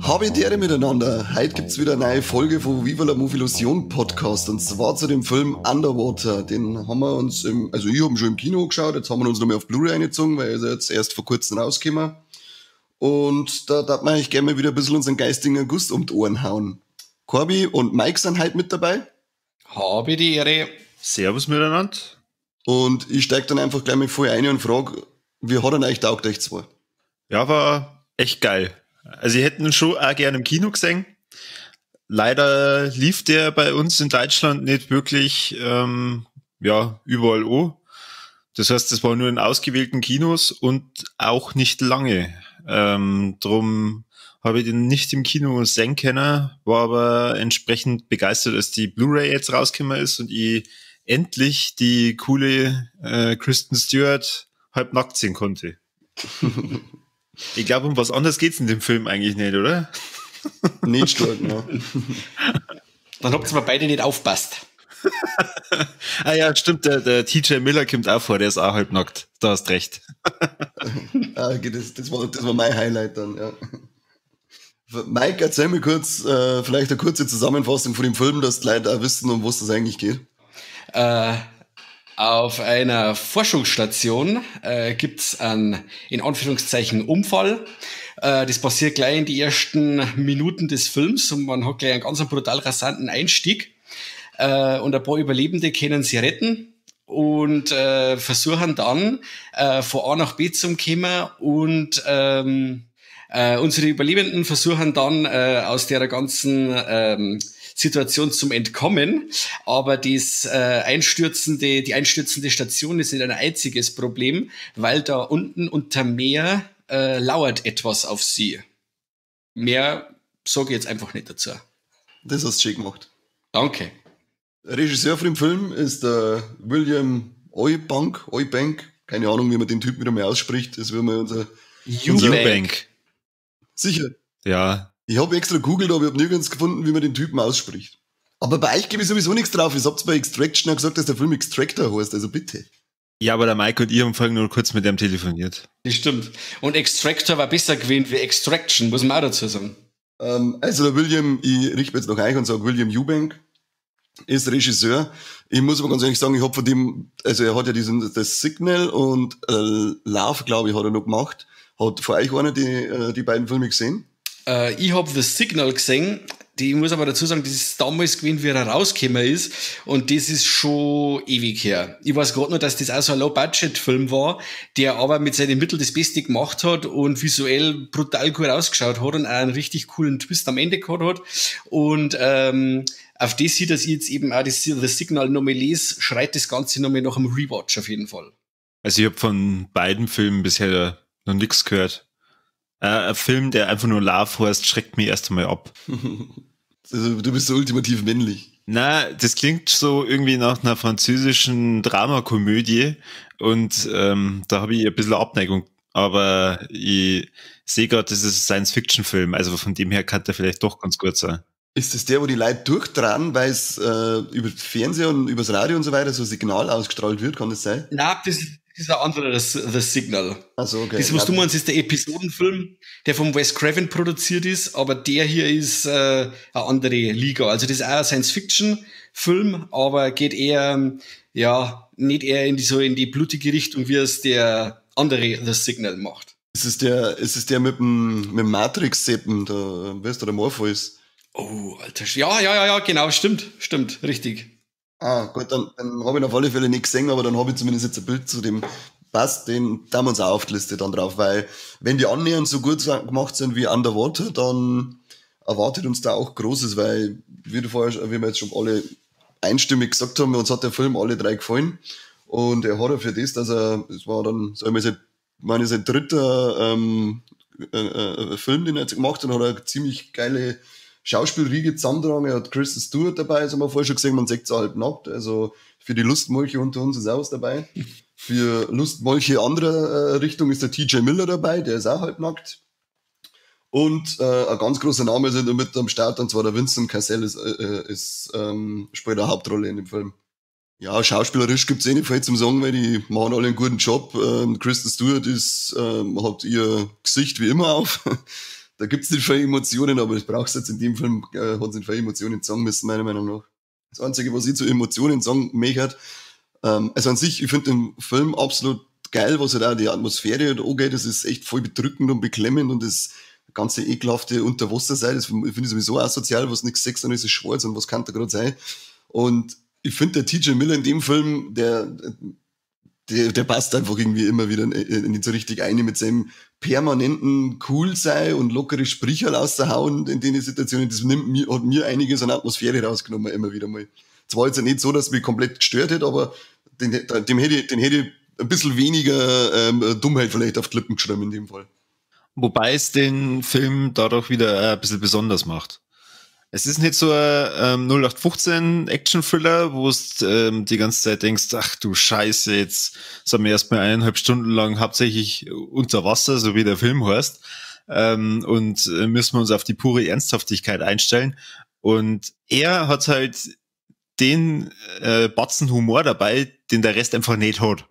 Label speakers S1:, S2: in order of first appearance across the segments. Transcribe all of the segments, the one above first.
S1: Habe die Ehre miteinander. Heute gibt's wieder eine neue Folge von Viva la Movilusion Podcast und zwar zu dem Film Underwater. Den haben wir uns, ich habe ihn schon im Kino geschaut, jetzt haben wir uns noch mal auf Blu-ray eingezogen, weil er ist jetzt erst vor kurzem rausgekommen. Und da darf man eigentlich gerne mal wieder ein bisschen unseren geistigen Gust um die Ohren hauen. Corby und Mike sind heute mit dabei.
S2: Habe die Ehre.
S3: Servus miteinander.
S1: Und ich steige dann einfach gleich mal voll ein und frage, wie hat er euch taugt, euch zwei?
S3: Ja, war echt geil. Also, ich hätte ihn schon auch gerne im Kino gesehen. Leider lief der bei uns in Deutschland nicht wirklich, überall an. Das heißt, das war nur in ausgewählten Kinos und auch nicht lange. Drum habe ich den nicht im Kino sehen können, war aber entsprechend begeistert, als die Blu-ray jetzt rausgekommen ist und ich endlich die coole Kristen Stewart halbnackt sehen konnte. Ich glaube, um was anderes geht's in dem Film eigentlich nicht, oder?
S1: Nicht stark, ne?
S2: Dann habt ihr aber beide nicht aufpasst.
S3: Ah ja, stimmt, der TJ Miller kommt auch vor, der ist auch halbnackt. Da hast recht.
S1: Okay, das war mein Highlight dann, ja. Mike, erzähl mir kurz, vielleicht eine kurze Zusammenfassung von dem Film, dass die Leute auch wissen, um was das eigentlich geht.
S2: Auf einer Forschungsstation gibt's einen, in Anführungszeichen, Unfall. Das passiert gleich in die ersten Minuten des Films und man hat gleich einen ganz brutal rasanten Einstieg. Und ein paar Überlebende können sie retten und versuchen dann von A nach B zu kommen und unsere Überlebenden versuchen dann aus der ganzen Situation zum Entkommen, aber die einstürzende Station ist nicht ein einziges Problem, weil da unten unter Meer lauert etwas auf sie. Mehr sage ich jetzt einfach nicht dazu.
S1: Das hast du schön gemacht.
S2: Danke.
S1: Regisseur von dem Film ist der William Eubank, keine Ahnung, wie man den Typ wieder mal ausspricht, das will man unser
S3: Eubank.
S1: Sicher.
S3: Ja.
S1: Ich habe extra gegoogelt, aber ich habe nirgends gefunden, wie man den Typen ausspricht. Aber bei euch gebe ich sowieso nichts drauf. Ihr habt bei Extraction auch gesagt, dass der Film Extractor heißt, also bitte.
S3: Ja, aber der Mike und ich haben vorhin nur kurz mit dem telefoniert.
S2: Das stimmt. Und Extractor war besser gewählt wie Extraction, muss man auch dazu sagen.
S1: Also der William, ich richte jetzt nach euch und sage, William Eubank ist Regisseur. Ich muss aber ganz ehrlich sagen, ich habe von dem, also er hat ja das Signal und Love, glaube ich, hat er noch gemacht. Hat von euch einer die beiden Filme gesehen?
S2: Ich habe The Signal gesehen. Ich muss aber dazu sagen, das ist damals gewesen, wie er rausgekommen ist. Und das ist schon ewig her. Ich weiß gerade nur, dass das auch so ein Low-Budget-Film war, der aber mit seinen Mitteln das Beste gemacht hat und visuell brutal gut ausgeschaut hat und auch einen richtig coolen Twist am Ende gehabt hat. Und auf das sieht, dass ich jetzt eben auch das The Signal nochmal lese, schreit das Ganze nochmal nach einem Rewatch auf jeden Fall.
S3: Also ich habe von beiden Filmen bisher noch nichts gehört. Ein Film, der einfach nur Love heißt, schreckt mich erst einmal ab.
S1: Also, du bist so ultimativ männlich.
S3: Na, das klingt so irgendwie nach einer französischen Dramakomödie und da habe ich ein bisschen Abneigung. Aber ich sehe gerade, das ist ein Science-Fiction-Film, also von dem her kann der vielleicht doch ganz gut sein.
S1: Ist das der, wo die Leute durchtragen, weil es über Fernseher und übers Radio und so weiter so ein Signal ausgestrahlt wird? Kann das sein?
S2: Nein, das ist ein anderer, das The Signal.
S1: Ach so, okay.
S2: Das, was du meinst, ist der Episodenfilm, der vom Wes Craven produziert ist, aber der hier ist eine andere Liga. Also das ist auch ein Science-Fiction-Film, aber geht eher, nicht eher in die blutige Richtung, wie es der andere The Signal macht.
S1: Ist es der mit dem Matrix-Seppen, da weißt du, der Morpheus?
S2: Oh, Alter. Ja, genau, stimmt, richtig.
S1: Ah, gut, dann habe ich auf alle Fälle nicht gesehen, aber dann habe ich zumindest jetzt ein Bild zu dem passt, den da haben wir uns auch auf die Liste dann drauf, weil wenn die annähernd so gut gemacht sind wie Underwater, dann erwartet uns da auch Großes, weil wie wir jetzt schon alle einstimmig gesagt haben, uns hat der Film alle drei gefallen und er hat ja für das, dass es war dann, sagen wir mal, sein dritter Film, den er jetzt gemacht hat, hat er eine ziemlich geile Schauspielriege zusammentragen. Er hat Kristen Stewart dabei, das haben wir vorher schon gesehen, man sieht es halt nackt. Also Für die Lustmolche unter uns ist auch was dabei. Für Lustmolche anderer Richtung ist der TJ Miller dabei, der ist auch halbnackt. Und ein ganz großer Name ist mit am Start, und zwar der Vincent Cassel spielt eine Hauptrolle in dem Film. Ja, schauspielerisch gibt's nicht viel zum sagen, weil die machen alle einen guten Job. Kristen Stewart hat ihr Gesicht wie immer auf. Da gibt's nicht viele Emotionen, aber das brauchst du jetzt in dem Film, hat es nicht viele Emotionen sagen müssen, meiner Meinung nach. Das Einzige, was ich zu Emotionen sagen möchte, also an sich, ich finde den Film absolut geil, was halt auch die Atmosphäre angeht. Das ist echt voll bedrückend und beklemmend, und das ganze ekelhafte Unterwassersein, das finde ich sowieso asozial, was nichts Sex, sondern ist schwarz, und was kann da gerade sein. Und ich finde, der TJ Miller in dem Film, der passt einfach irgendwie immer wieder nicht so richtig ein mit seinem permanenten Coolsein und lockere Sprichel rauszuhauen in den Situationen. Das hat mir einiges an Atmosphäre rausgenommen, immer wieder mal. Es war jetzt nicht so, dass es mich komplett gestört hätte, aber den hätte ich ein bisschen weniger Dummheit vielleicht auf die Lippen geschrieben in dem Fall.
S3: Wobei es den Film dadurch wieder ein bisschen besonders macht. Es ist nicht so ein 0815 Action-Thriller, wo du die ganze Zeit denkst, ach du Scheiße, jetzt sind wir erstmal 1,5 Stunden lang hauptsächlich unter Wasser, so wie der Film heißt, und müssen wir uns auf die pure Ernsthaftigkeit einstellen. Und er hat halt den Batzen Humor dabei, den der Rest einfach nicht hat.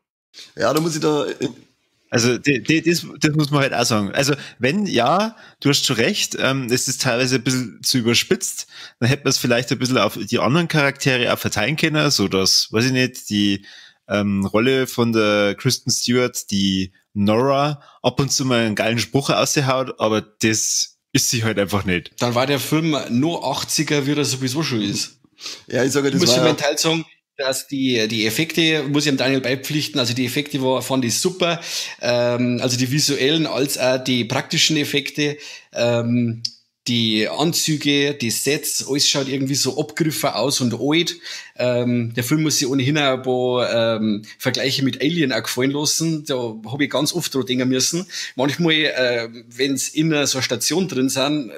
S1: Ja, da muss ich
S3: Also das muss man halt auch sagen. Also wenn, ja, du hast schon recht, es ist teilweise ein bisschen zu überspitzt, dann hätte man es vielleicht ein bisschen auf die anderen Charaktere auch verteilen können, so dass, weiß ich nicht, die Rolle von der Kristen Stewart, die Nora, ab und zu mal einen geilen Spruch ausgehaut, aber das ist sie halt einfach nicht.
S2: Dann war der Film nur 80er, wie er sowieso schon ist.
S1: Ja, ich sage, das
S2: muss
S1: war...
S2: Ich muss mental sagen, dass die Effekte, muss ich dem Daniel beipflichten, also die Effekte fand ich super, also die visuellen als auch die praktischen Effekte, die Anzüge, die Sets, alles schaut irgendwie so abgegriffen aus und alt. Der Film muss sich ohnehin auch ein paar Vergleiche mit Alien auch gefallen lassen. Da habe ich ganz oft dran denken müssen. Manchmal, wenn es in so einer Station drin sind,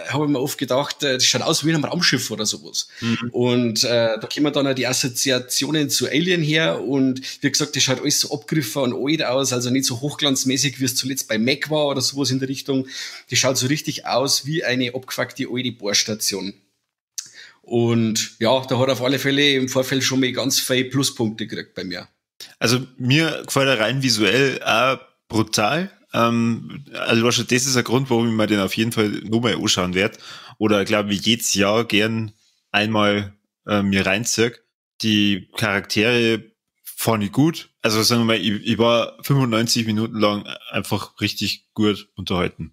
S2: habe ich mir oft gedacht, das schaut aus wie ein Raumschiff oder sowas. Mhm. Und da kommen dann auch die Assoziationen zu Alien her, und wie gesagt, das schaut alles so abgegriffen und alt aus, also nicht so hochglanzmäßig, wie es zuletzt bei Mac war oder sowas in der Richtung. Das schaut so richtig aus wie eine abgefuckte alte Bohrstation. Und ja, da hat auf alle Fälle im Vorfeld schon mal ganz viele Pluspunkte gekriegt bei mir.
S3: Also mir gefällt er rein visuell auch brutal. Also wahrscheinlich das ist ein Grund, warum ich mir den auf jeden Fall nochmal anschauen werde. Oder glaube ich jedes Jahr gern einmal mir reinziehe. Die Charaktere fand ich gut. Also sagen wir mal, ich war 95 Minuten lang einfach richtig gut unterhalten.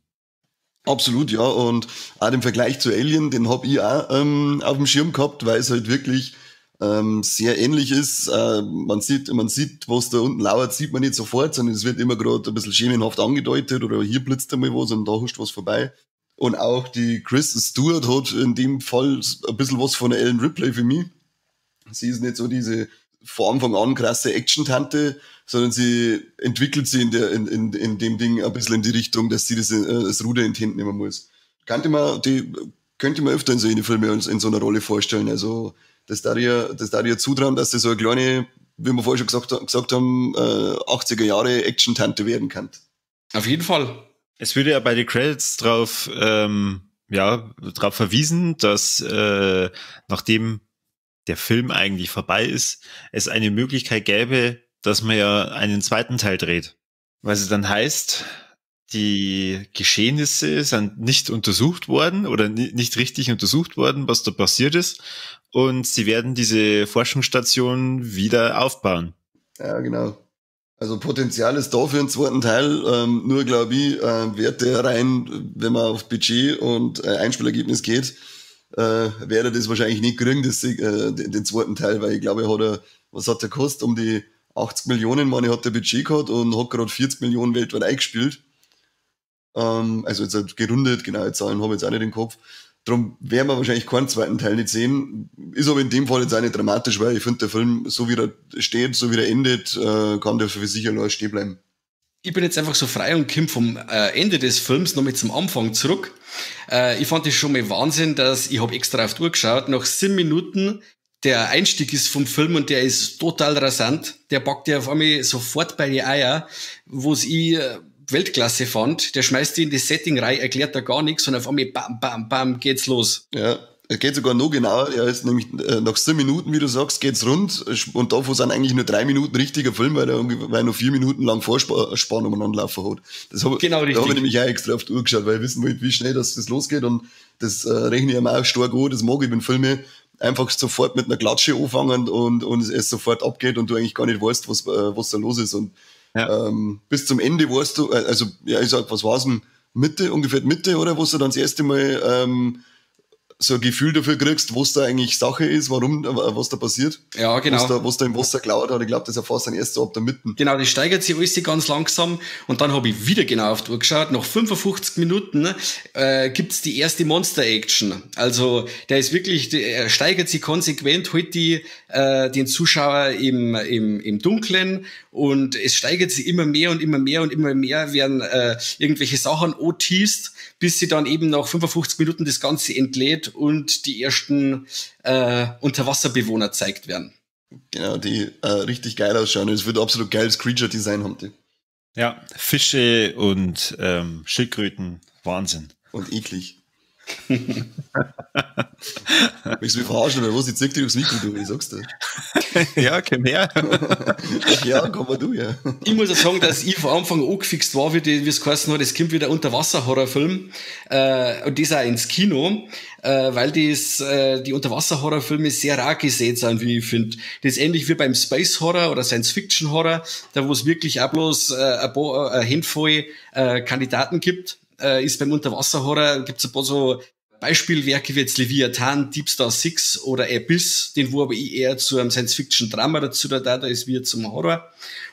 S1: Absolut, ja. Und auch den Vergleich zu Alien, den hab ich auch auf dem Schirm gehabt, weil es halt wirklich sehr ähnlich ist. Man sieht, was da unten lauert, sieht man nicht sofort, sondern es wird immer gerade ein bisschen schemenhaft angedeutet, oder hier blitzt einmal was und da huscht was vorbei. Und auch die Kristen Stewart hat in dem Fall ein bisschen was von der Ellen Ripley für mich. Sie ist nicht so diese von Anfang an krasse Action-Tante, sondern sie entwickelt sich in dem Ding ein bisschen in die Richtung, dass sie das Ruder in die Hände nehmen muss. Könnte man öfter in so eine Filme in so einer Rolle vorstellen. Also das da dir zutrauen, dass sie so eine kleine, wie wir vorher schon gesagt haben, 80er Jahre Action-Tante werden kann.
S2: Auf jeden Fall.
S3: Es würde ja bei den Credits drauf verwiesen, dass nachdem der Film eigentlich vorbei ist, es eine Möglichkeit gäbe, dass man ja einen zweiten Teil dreht. Was es dann heißt, die Geschehnisse sind nicht untersucht worden oder nicht richtig untersucht worden, was da passiert ist. Und sie werden diese Forschungsstation wieder aufbauen.
S1: Ja, genau. Also Potenzial ist da für einen zweiten Teil. Nur glaube ich, wird der rein, wenn man auf Budget und Einspielergebnis geht, werde das wahrscheinlich nicht kriegen, den zweiten Teil, weil ich glaube, was hat der gekostet? Um die 80 Millionen, hat der Budget gehabt und hat gerade 40 Millionen weltweit eingespielt. Also jetzt halt gerundet, genaue Zahlen habe ich jetzt auch nicht im Kopf. Darum werden wir wahrscheinlich keinen zweiten Teil nicht sehen. Ist aber in dem Fall jetzt auch nicht dramatisch, weil ich finde, der Film, so wie er steht, so wie er endet, kann der für sicher noch stehen bleiben.
S2: Ich bin jetzt einfach so frei und komme vom Ende des Films noch mit zum Anfang zurück. Ich fand das schon mal Wahnsinn, dass ich habe extra auf die Uhr geschaut, nach 7 Minuten der Einstieg ist vom Film und der ist total rasant. Der packt ja auf einmal sofort bei die Eier, wo es Weltklasse fand. Der schmeißt die in das Setting rein, erklärt da gar nichts und auf einmal bam, bam, bam, geht's los.
S1: Ja, es geht sogar noch genauer. Er ist nämlich nach 7 Minuten, wie du sagst, geht's rund. Und davon sind eigentlich nur 3 Minuten richtiger Film, weil er noch 4 Minuten lang Vorspannung umeinander laufen hat.
S2: Genau, richtig.
S1: Da habe ich nämlich auch extra auf die Uhr geschaut, weil ich wissen wollte, wie schnell das losgeht. Und das rechne ich ihm auch stark an. Das mag ich, wenn Filme einfach sofort mit einer Klatsche anfangen und es sofort abgeht und du eigentlich gar nicht weißt, was da los ist. Und bis zum Ende weißt du, also ja, ich sag, was war's denn? Ungefähr Mitte, oder? Wo du dann das erste Mal so ein Gefühl dafür kriegst, was da eigentlich Sache ist, warum, was da passiert.
S2: Ja, genau.
S1: Was da im Wasser klaut hat. Ich glaube, das erfasst dann erst so ab der Mitte.
S2: Genau, das steigert sich alles ganz langsam und dann habe ich wieder genau auf die Uhr geschaut. Nach 55 Minuten gibt's die erste Monster-Action. Also der ist wirklich, er steigert sich konsequent, holt den Zuschauer im Dunkeln und es steigert sich immer mehr und immer mehr und immer mehr, werden irgendwelche Sachen anteased, bis sie dann eben nach 55 Minuten das Ganze entlädt und die ersten Unterwasserbewohner gezeigt werden.
S1: Genau, die richtig geil ausschauen. Es wird absolut geiles Creature-Design haben die.
S3: Ja, Fische und Schildkröten, Wahnsinn.
S1: Und eklig. Willst du mich verarschen oder was? Ich zeig dir aufs Mikro, du, ich sag's dir.
S3: Ja, kein mehr.
S1: Ja, komm mal du, ja.
S2: Ich muss ja sagen, dass ich von Anfang an angefixt war, wie es geheißen hat, es kommt wieder Unterwasser-Horrorfilm, und das auch ins Kino, weil die Unterwasser-Horrorfilme sehr rar gesät sind, wie ich finde. Das ist ähnlich wie beim Space-Horror oder Science-Fiction-Horror, da wo es wirklich auch bloß ein Handvoll Kandidaten gibt, ist beim Unterwasser-Horror, gibt's ein paar so Beispielwerke wie jetzt Leviathan, Deep Star 6 oder Abyss, den wo aber ich eher zu einem Science-Fiction-Drama dazu da ist wie zum Horror.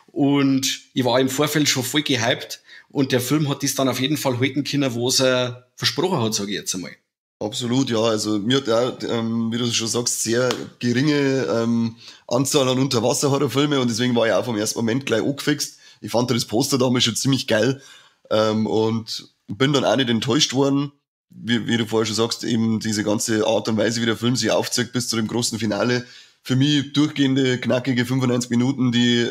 S2: Und ich war im Vorfeld schon voll gehypt und der Film hat das dann auf jeden Fall halten können, was er versprochen hat, sage ich jetzt einmal.
S1: Absolut, ja. Also mir hat auch, wie du schon sagst, sehr geringe Anzahl an Unterwasser-Horrorfilme und deswegen war ich auch vom ersten Moment gleich angefixt. Ich fand das Poster damals schon ziemlich geil und bin dann auch nicht enttäuscht worden, wie du vorher schon sagst, eben diese ganze Art und Weise, wie der Film sich aufzeigt bis zu dem großen Finale. Für mich durchgehende, knackige 95 Minuten, die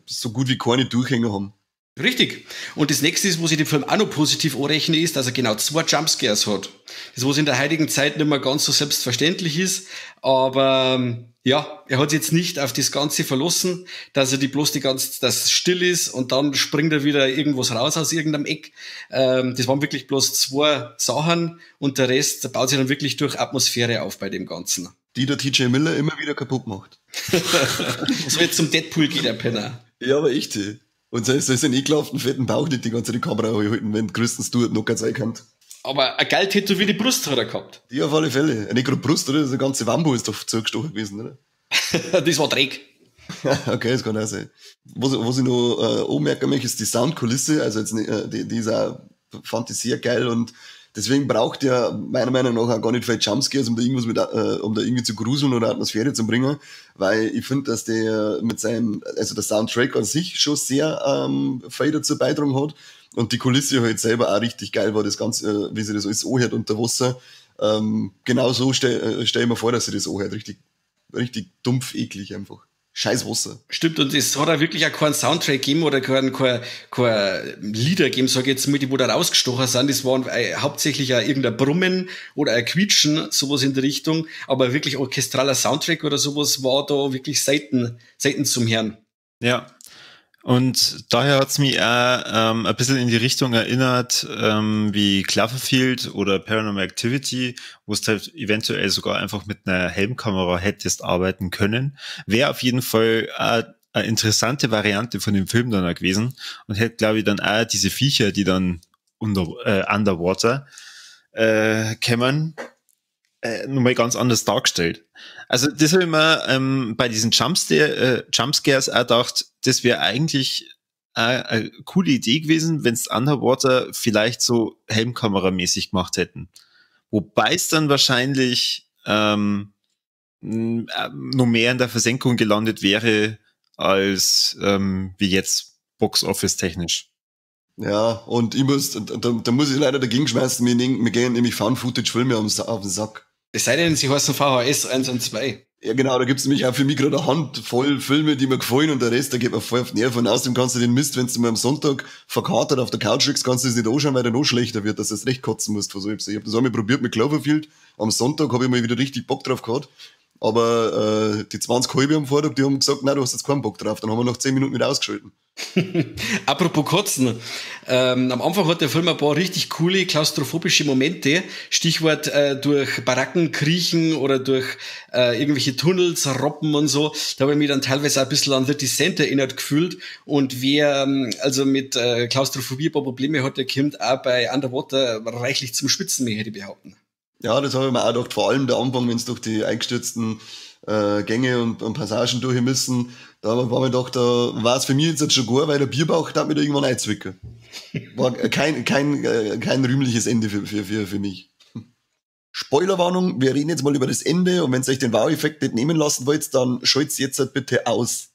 S1: so gut wie keine Durchhänger haben.
S2: Richtig. Und das nächste ist, wo sich den Film auch noch positiv anrechnen ist, dass er genau 2 Jumpscares hat. Das, was in der heutigen Zeit nicht mehr ganz so selbstverständlich ist, aber ja, er hat jetzt nicht auf das Ganze verlassen, dass er dass es still ist und dann springt er wieder irgendwas raus aus irgendeinem Eck. Das waren wirklich bloß 2 Sachen und der Rest baut sich dann wirklich durch Atmosphäre auf bei dem Ganzen.
S1: Die der TJ Miller immer wieder kaputt macht.
S2: So jetzt zum Deadpool geht der Penner.
S1: Ja, aber echt. Und so ist ein ekelhaften, fetten Bauch nicht die ganze Zeit die Kamera halten, wenn Christen Stewart noch ganz sein kann.
S2: Aber ein geil tätowierte Brust hat er gehabt.
S1: Die auf alle Fälle. Nicht gerade Brust, oder? Das ganze Wambo ist doch zugestochen gewesen, oder?
S2: Das war Dreck.
S1: Okay, das kann auch sein. Was ich noch anmerken möchte, ist die Soundkulisse. Also jetzt, die ist auch, fand ich sehr geil und deswegen braucht er meiner Meinung nach auch gar nicht viel Jumpscares, um da irgendwie zu gruseln oder Atmosphäre zu bringen, weil ich finde, dass der mit seinem, also der Soundtrack an sich schon sehr viel dazu beitragen hat und die Kulisse halt selber auch richtig geil war, das Ganze, wie sie das alles anhört unter Wasser. Genau so stell ich mir vor, dass sie das anhört. Richtig dumpf, eklig einfach. Scheiß Wasser.
S2: Stimmt, und es hat auch wirklich auch keinen Soundtrack gegeben oder kein Lieder gegeben, sag ich jetzt mal, die wo da rausgestochen sind. Das waren hauptsächlich auch irgendein Brummen oder ein Quietschen, sowas in der Richtung. Aber wirklich orchestraler Soundtrack oder sowas war da wirklich selten zum Hören.
S3: Ja. Und daher hat's mich auch ein bisschen in die Richtung erinnert, wie Cloverfield oder Paranormal Activity, wo es halt eventuell sogar einfach mit einer Helmkamera hättest arbeiten können. Wäre auf jeden Fall eine interessante Variante von dem Film dann auch gewesen und hätte, glaube ich, dann auch diese Viecher, die dann underwater kämen, nochmal ganz anders dargestellt. Also das habe ich mir bei diesen Jumpscares auch gedacht, das wäre eigentlich eine coole Idee gewesen, wenn es Underwater vielleicht so Helmkameramäßig gemacht hätten. Wobei es dann wahrscheinlich noch mehr in der Versenkung gelandet wäre, als wie jetzt Box-Office technisch.
S1: Ja, und da muss ich leider dagegen schmeißen, mir gehen nämlich Found-Footage-Filme auf den Sack.
S2: Es sei denn, sie heißen VHS 1 und 2.
S1: Ja, genau, da gibt's nämlich auch für mich gerade eine Handvoll Filme, die mir gefallen und der Rest, da geht mir voll auf die Nerven. Und außerdem kannst du den Mist, wenn du mal am Sonntag verkatert auf der Couch liegst, kannst du das nicht anschauen, weil der noch schlechter wird, dass du es recht kotzen musst. Ich habe das einmal probiert mit Cloverfield. Am Sonntag habe ich mal wieder richtig Bock drauf gehabt. Aber die 20 Halbe am Vortag, die haben gesagt, nein, du hast jetzt keinen Bock drauf. Dann haben wir nach 10 Minuten wieder ausgeschalten.
S2: Apropos Kotzen. Am Anfang hat der Film ein paar richtig coole klaustrophobische Momente. Stichwort durch Baracken kriechen oder durch irgendwelche Tunnels robben und so. Da habe ich mich dann teilweise auch ein bisschen an The Descent erinnert gefühlt. Und wer also mit Klaustrophobie ein paar Probleme hat, der kommt auch bei Underwater reichlich zum Schwitzen, mehr hätte ich behaupten.
S1: Ja, das habe ich mir auch gedacht. Vor allem der Anfang, wenn es durch die eingestürzten Gänge und Passagen durch müssen, da war mir gedacht, da war es für mich jetzt schon gut, weil der Bierbauch da mir da irgendwann einzwicken. War kein rühmliches Ende für mich. Spoilerwarnung, wir reden jetzt mal über das Ende und wenn ihr euch den Wow-Effekt nicht nehmen lassen wollt, dann schalt's jetzt halt bitte aus.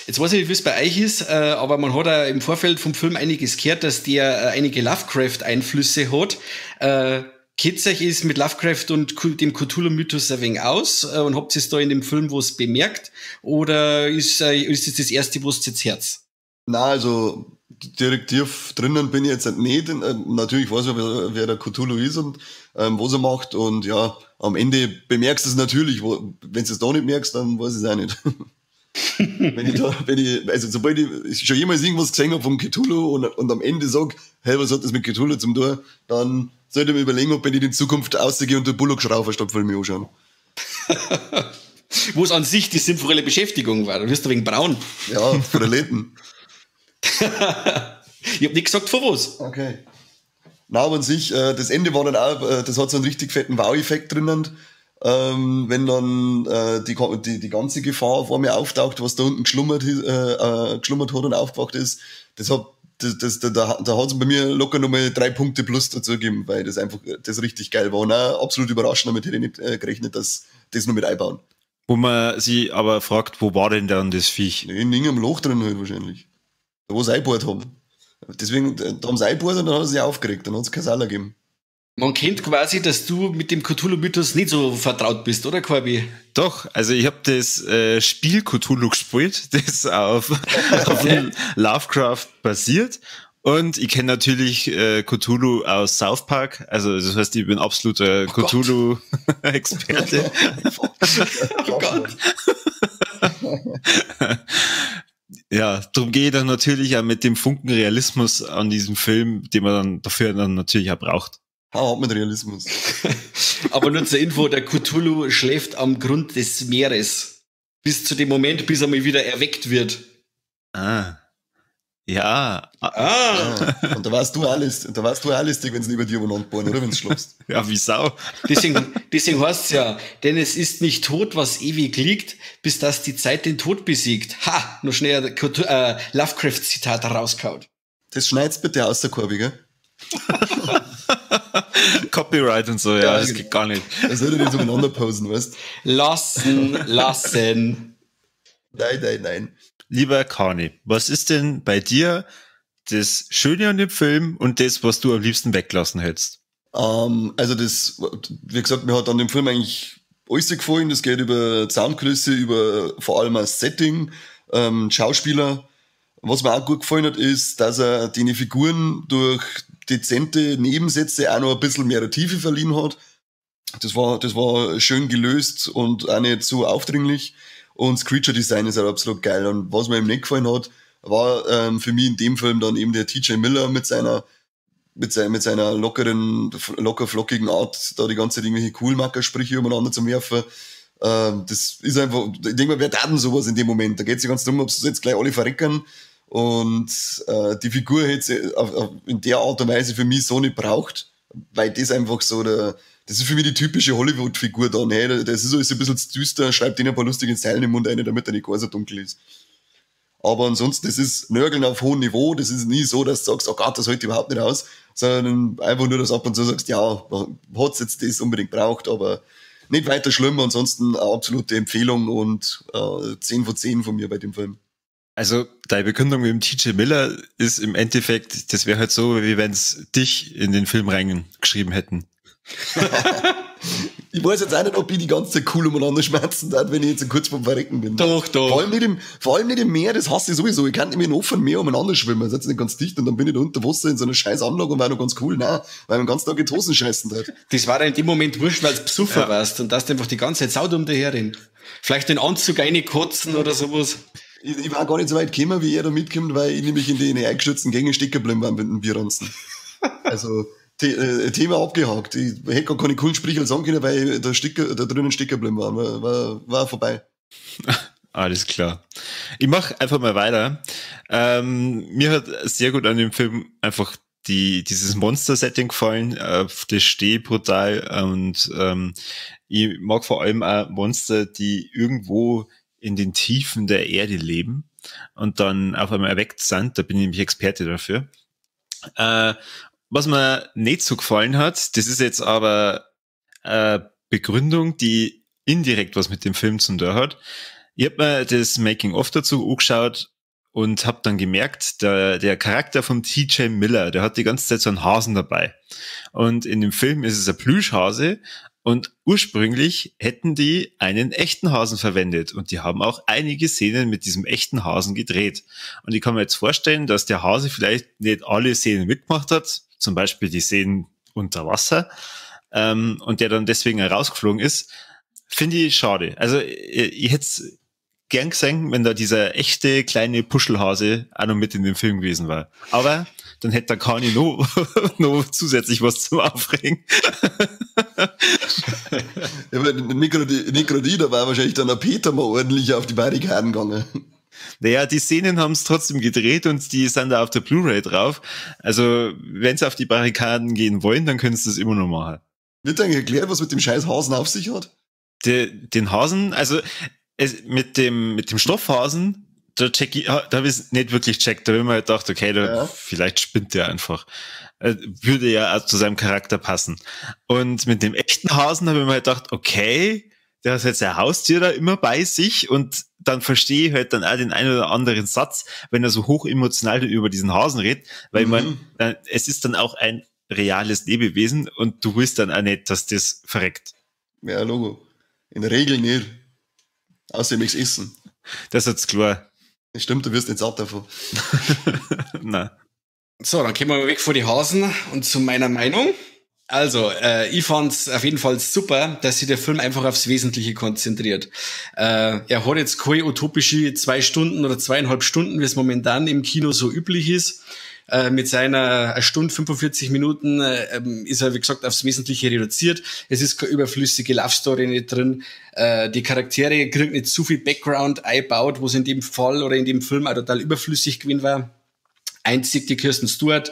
S2: Jetzt weiß ich nicht, wie es bei euch ist, aber man hat auch im Vorfeld vom Film einiges gehört, dass der einige Lovecraft-Einflüsse hat. Kennt euch ist mit Lovecraft und dem Cthulhu-Mythos ein wenig aus und habt ihr es da in dem Film was bemerkt oder ist es das erste, was jetzt Herz?
S1: Na, also direkt tief drinnen bin ich jetzt nicht. Natürlich weiß ich, wer der Cthulhu ist und was er macht und ja, am Ende bemerkst du es natürlich. Wenn du es da nicht merkst, dann weiß ich es auch nicht. Also sobald ich schon jemals irgendwas gesehen habe vom Cthulhu und am Ende sage, hey, was hat das mit Cthulhu zum tun, dann sollte ich mir überlegen, ob ich in Zukunft rausgehe und den Bullock-Schrauber statt Filme anschauen.
S2: Wo es an sich die sinnvolle Beschäftigung war. Du wirst ein wenig braun.
S1: Ja, von der Läden.
S2: Ich hab nicht gesagt, von was.
S1: Okay. Na, aber an sich, das Ende war dann auch, das hat so einen richtig fetten Wow-Effekt drinnen. Wenn dann die ganze Gefahr vor mir auftaucht, was da unten geschlummert hat und aufgewacht ist, da hat es bei mir locker nochmal 3 Punkte plus dazu gegeben, weil das einfach das richtig geil war. Und auch absolut überraschend, damit hätte ich nicht gerechnet, dass das noch mit einbauen.
S3: Wo man sich aber fragt, wo war denn dann das Viech?
S1: In irgendeinem Loch drin halt wahrscheinlich. Da wo sie eingebaut haben. Deswegen, da haben sie eingebaut und dann hat er sich aufgeregt, dann hat es kein Saler gegeben.
S2: Man kennt quasi, dass du mit dem Cthulhu-Mythos nicht so vertraut bist, oder Corby?
S3: Doch, also ich habe das Spiel Cthulhu gespielt, das auf Lovecraft basiert. Und ich kenne natürlich Cthulhu aus South Park. Also das heißt, ich bin absoluter Cthulhu-Experte.
S2: Oh Gott.
S3: Ja, darum gehe ich dann natürlich auch mit dem Funken Realismus an diesem Film, den man dann dafür dann natürlich auch braucht.
S1: Hat mit Realismus.
S2: Aber nur zur Info, der Cthulhu schläft am Grund des Meeres. Bis zu dem Moment, bis er mal wieder erweckt wird.
S3: Ah. Ja.
S1: Und da warst du alles, lustig, wenn sie über dir umeinander bohren, oder wenn du schläfst.
S3: Ja, wie Sau.
S2: Deswegen heißt es ja, denn es ist nicht tot, was ewig liegt, bis dass die Zeit den Tod besiegt. Ha! Noch schnell ein Lovecraft-Zitat rauskaut.
S1: Das schneid's bitte aus, der Korbi, gell?
S3: Copyright und so, ja, das geht gar nicht.
S1: Das sollte nicht so umeinander posen, weißt du?
S2: Lassen.
S1: Nein.
S3: Lieber Kani, was ist denn bei dir das Schöne an dem Film und das, was du am liebsten weglassen hättest?
S1: Also das, wie gesagt, mir hat an dem Film eigentlich alles gefallen. Das geht über Soundkulisse, über vor allem das Setting, Schauspieler. Was mir auch gut gefallen hat, ist, dass er den Figuren durch dezente Nebensätze auch noch ein bisschen mehr Tiefe verliehen hat. Das war schön gelöst und auch nicht so aufdringlich. Und das Creature Design ist auch absolut geil. Und was mir eben nicht gefallen hat, war für mich in dem Film dann eben der TJ Miller mit seiner locker flockigen Art, da die ganze Zeit irgendwelche Coolmacker-Sprüche umeinander zu werfen. Das ist einfach, ich denke mal, wer da denn sowas in dem Moment? Da geht es ja ganz darum, ob sie jetzt gleich alle verreckern. Und die Figur hätte sie in der Art und Weise für mich so nicht braucht, weil das einfach so das ist für mich die typische Hollywood-Figur dann. Hey, das ist alles ein bisschen zu düster, schreibt ihnen ein paar lustige Zeilen im Mund rein, damit er nicht gar so dunkel ist. Aber ansonsten, das ist Nörgeln auf hohem Niveau. Das ist nie so, dass du sagst, oh Gott, das hält überhaupt nicht aus, sondern einfach nur, dass ab und zu sagst, ja, hat's jetzt das unbedingt braucht, aber nicht weiter schlimm. Ansonsten eine absolute Empfehlung und 10 von 10 von mir bei dem Film.
S3: Also, deine Begründung mit dem TJ Miller ist im Endeffekt, das wäre halt so, wie wenn es dich in den Film reingeschrieben hätten.
S1: Ich weiß jetzt auch nicht, ob ich die ganze Zeit cool umeinander schmerzen darf, wenn ich jetzt kurz vorm Verrecken bin.
S2: Doch.
S1: Vor allem nicht im Meer, das hasse ich sowieso. Ich kann nicht mehr in offenem Meer umeinander schwimmen. Ich sitze nicht ganz dicht und dann bin ich da unter Wasser in so einer scheiß Anlage und war noch ganz cool. Nein, weil man den ganzen Tag in die Hosen scheißen hat.
S2: Das war dann in dem Moment wurscht, weil du besoffen warst und dass du einfach die ganze Zeit saudumm daherrennt. Vielleicht den Anzug reinkotzen oder sowas.
S1: Ich war gar nicht so weit gekommen, wie er da mitkommt, weil ich nämlich in die eingestürzten Gänge stecken geblieben war mit dem Bierranzen. Also, Thema abgehakt. Ich hätte gar keine coolen Sprüche sagen können, weil ich da drinnen stecken geblieben war. War vorbei.
S3: Alles klar. Ich mache einfach mal weiter. Mir hat sehr gut an dem Film einfach dieses Monster-Setting gefallen. Das steht brutal und ich mag vor allem auch Monster, die irgendwo in den Tiefen der Erde leben und dann auf einmal erweckt sind. Da bin ich nämlich Experte dafür. Was mir nicht so gefallen hat, das ist jetzt aber Begründung, die indirekt was mit dem Film zu tun hat. Ich habe mir das Making-of dazu angeschaut und habe dann gemerkt, der Charakter von T.J. Miller, der hat die ganze Zeit so einen Hasen dabei. Und in dem Film ist es ein Plüschhase und ursprünglich hätten die einen echten Hasen verwendet und die haben auch einige Szenen mit diesem echten Hasen gedreht. Und ich kann mir jetzt vorstellen, dass der Hase vielleicht nicht alle Szenen mitgemacht hat, zum Beispiel die Szenen unter Wasser, und der dann deswegen rausgeflogen ist. Finde ich schade. Also ich hätte es gern gesehen, wenn da dieser echte kleine Puschelhase auch noch mit in dem Film gewesen war. Aber dann hätte der Kani noch zusätzlich was zum Aufregen.
S1: Ja, aber nicht gerade ich, da war wahrscheinlich dann der Peter mal ordentlich auf die Barrikaden gegangen.
S3: Naja, die Szenen haben es trotzdem gedreht und die sind da auf der Blu-ray drauf. Also, wenn sie auf die Barrikaden gehen wollen, dann können sie das immer noch machen.
S1: Wird eigentlich erklärt, was mit dem scheiß Hasen auf sich hat?
S3: Den Hasen, also mit dem Stoffhasen, da habe ich es nicht wirklich checkt. Da habe ich mir halt gedacht, okay, vielleicht spinnt der einfach. Würde ja auch zu seinem Charakter passen. Und mit dem echten Hasen habe ich mir halt gedacht, okay, der hat jetzt sein Haustier da immer bei sich und dann verstehe ich halt dann auch den einen oder anderen Satz, wenn er so hoch emotional über diesen Hasen redet, weil ich meine, es ist dann auch ein reales Lebewesen und du willst dann auch nicht, dass das verreckt.
S1: Ja, Logo. In der Regel nicht. Außerdem nichts essen.
S3: Das ist klar.
S1: Das stimmt, du wirst nicht satt davon.
S3: Nein.
S2: So, dann gehen wir mal weg vor die Hasen und zu meiner Meinung. Also, ich fand's auf jeden Fall super, dass sich der Film einfach aufs Wesentliche konzentriert. Er hat jetzt keine utopische 2 Stunden oder 2,5 Stunden, wie es momentan im Kino so üblich ist. Mit seiner 1 Stunde 45 Minuten ist er, wie gesagt, aufs Wesentliche reduziert. Es ist keine überflüssige Love-Story nicht drin. Die Charaktere kriegen nicht zu viel Background eingebaut, wo es in dem Fall oder in dem Film auch total überflüssig gewesen war. Einzig die Kirsten Stewart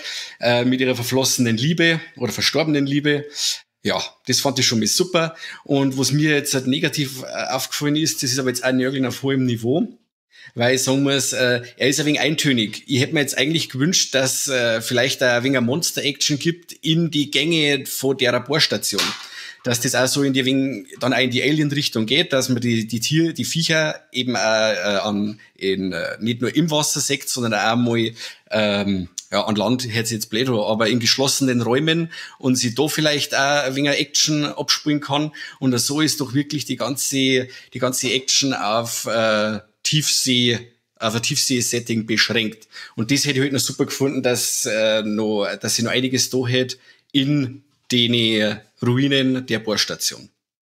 S2: mit ihrer verflossenen Liebe oder verstorbenen Liebe. Ja, das fand ich schon mal super. Und was mir jetzt halt negativ aufgefallen ist, das ist aber jetzt ein Nörgeln auf hohem Niveau, weil ich sagen muss, er ist ein wenig eintönig. Ich hätte mir jetzt eigentlich gewünscht, dass vielleicht ein wenig Monster-Action gibt in die Gänge von der Bohrstation. Dass das auch so in die wenig, dann auch in die Alien-Richtung geht, dass man die Viecher eben nicht nur im Wasser sieht, sondern auch mal an Land hört sich jetzt blöd an, aber in geschlossenen Räumen und sie da vielleicht auch ein wenig Action abspielen kann. Und so ist doch wirklich die ganze Action auf ein Tiefsee-Setting beschränkt. Und das hätte ich halt noch super gefunden, dass sie noch einiges da hätte in den Ruinen der Bohrstation.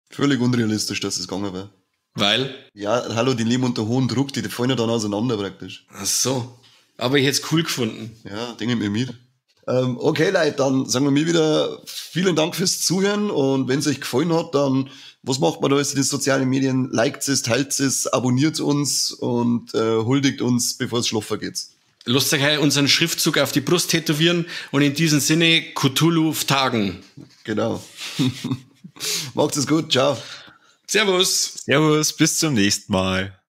S1: Völlig unrealistisch, dass es gegangen wäre.
S2: Weil?
S1: Ja, hallo, die leben unter hohem Druck, die fallen ja dann auseinander praktisch.
S2: Ach so. Aber ich hätte es cool gefunden.
S1: Ja, denke ich mir mit. Okay, Leute, dann sagen wir mir wieder vielen Dank fürs Zuhören und wenn es euch gefallen hat, dann was macht man da jetzt in den sozialen Medien? Liked es, teilt es, abonniert uns und huldigt uns, bevor es schlafen geht.
S2: Lasst euch unseren Schriftzug auf die Brust tätowieren und in diesem Sinne Cthulhu Tagen.
S1: Genau. Macht es gut, ciao.
S2: Servus.
S3: Servus, bis zum nächsten Mal.